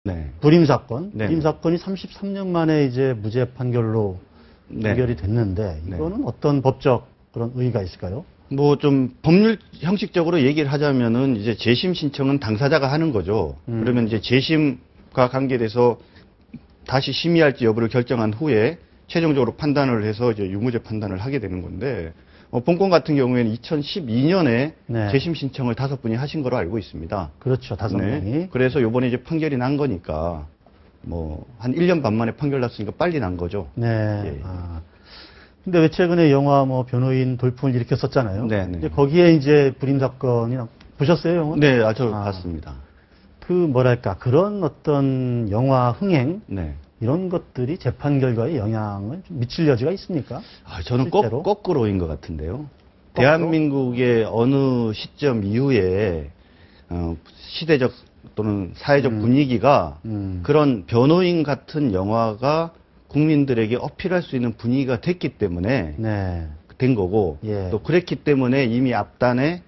네. 불임 사건. 네. 불임 사건이 33년 만에 이제 무죄 판결로 네. 해결이 됐는데 이거는 어떤 법적 그런 의의가 있을까요? 뭐 좀 법률 형식적으로 얘기를 하자면은 이제 재심 신청은 당사자가 하는 거죠. 그러면 이제 재심과 관계돼서 다시 심의할지 여부를 결정한 후에 최종적으로 판단을 해서 이제 유무죄 판단을 하게 되는 건데, 본건 같은 경우에는 2012년에 네. 재심 신청을 5분이 하신 거로 알고 있습니다. 그렇죠. 5명이. 네. 그래서 요번에 이제 판결이 난 거니까 뭐 한 1년 반 만에 판결 났으니까 빨리 난 거죠. 네. 예. 아. 근데 왜 최근에 영화 뭐 변호인 돌풍을 일으켰었잖아요. 네, 네. 이제 거기에 이제 불임 사건이 보셨어요, 영화? 네, 저 봤습니다. 그 뭐랄까 그런 어떤 영화 흥행 네. 이런 것들이 재판 결과에 영향을 좀 미칠 여지가 있습니까? 저는 실제로? 거꾸로인 것 같은데요. 대한민국의 어느 시점 이후에 시대적 또는 사회적 분위기가 그런 변호인 같은 영화가 국민들에게 어필할 수 있는 분위기가 됐기 때문에 네. 된 거고, 예. 또 그랬기 때문에 이미 앞단에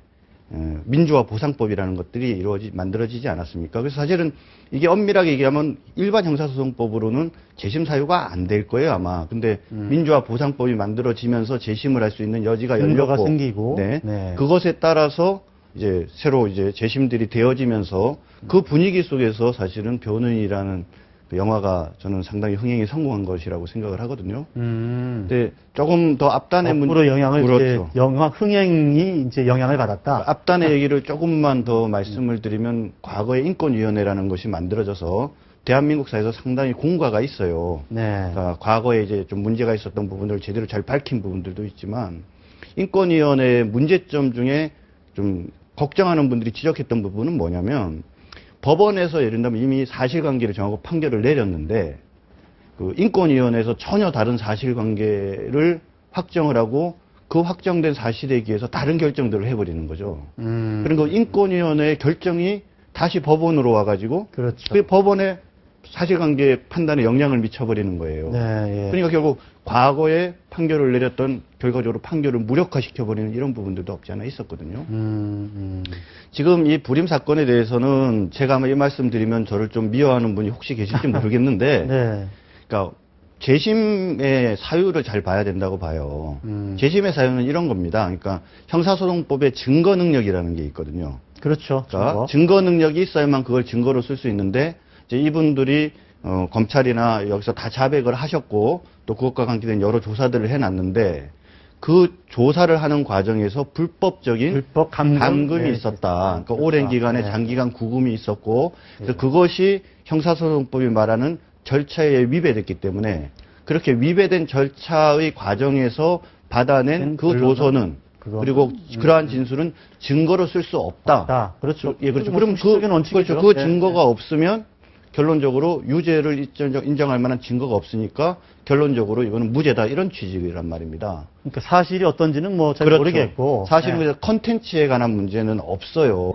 민주화 보상법이라는 것들이 만들어지지 않았습니까? 그래서 사실은 이게 엄밀하게 얘기하면 일반 형사소송법으로는 재심 사유가 안 될 거예요, 아마. 근데 민주화 보상법이 만들어지면서 재심을 할 수 있는 여지가 근거가 열렸고, 생기고, 네. 네. 그것에 따라서 이제 새로 이제 재심들이 되어지면서 그 분위기 속에서 사실은 변호인이라는 그 영화가 저는 상당히 흥행에 성공한 것이라고 생각을 하거든요. 근데 조금 더 앞단의 앞으로 영향을 그렇죠. 이제 영화 흥행이 이제 영향을 받았다. 앞단의 얘기를 조금만 더 말씀을 드리면 과거에 인권위원회라는 것이 만들어져서 대한민국 사회에서 상당히 공과가 있어요. 네. 그러니까 과거에 이제 좀 문제가 있었던 부분들을 제대로 잘 밝힌 부분들도 있지만 인권위원회의 문제점 중에 좀 걱정하는 분들이 지적했던 부분은 뭐냐면 법원에서 예를 들면 이미 사실관계를 정하고 판결을 내렸는데 그 인권위원회에서 전혀 다른 사실관계를 확정을 하고 그 확정된 사실에 의해서 다른 결정들을 해버리는 거죠. 그리고 인권위원회의 결정이 다시 법원으로 와가지고 그렇죠. 그 법원의 사실관계 판단에 영향을 미쳐버리는 거예요. 네, 예. 그러니까 결국 과거에 판결을 내렸던 결과적으로 판결을 무력화시켜버리는 이런 부분들도 없지 않아 있었거든요. 지금 이 불임 사건에 대해서는 제가 아마 이 말씀 드리면 저를 좀 미워하는 분이 혹시 계실지 모르겠는데 네. 그러니까 재심의 사유를 잘 봐야 된다고 봐요. 재심의 사유는 이런 겁니다. 그러니까 형사소송법에 증거 능력이라는 게 있거든요. 그렇죠. 그러니까 증거 능력이 있어야만 그걸 증거로 쓸 수 있는데 이제 이분들이 검찰이나 여기서 다 자백을 하셨고 또 그것과 관계된 여러 조사들을 해놨는데 그 조사를 하는 과정에서 불법적인 감금이 네, 있었다. 그러니까 그렇죠. 오랜 기간에 네. 장기간 구금이 있었고 그래서 그것이 형사소송법이 말하는 절차에 위배됐기 때문에 그렇게 위배된 절차의 과정에서 받아낸 그 조서는 그리고 그러한 진술은 증거로 쓸 수 없다. 그렇죠. 예, 그렇죠. 그럼 그렇죠. 그 증거가 없으면 결론적으로 유죄를 인정할 만한 증거가 없으니까 결론적으로 이거는 무죄다 이런 취지란 말입니다. 그러니까 사실이 어떤지는 뭐 잘 그렇죠. 모르겠고 사실은 컨텐츠에 관한 문제는 없어요.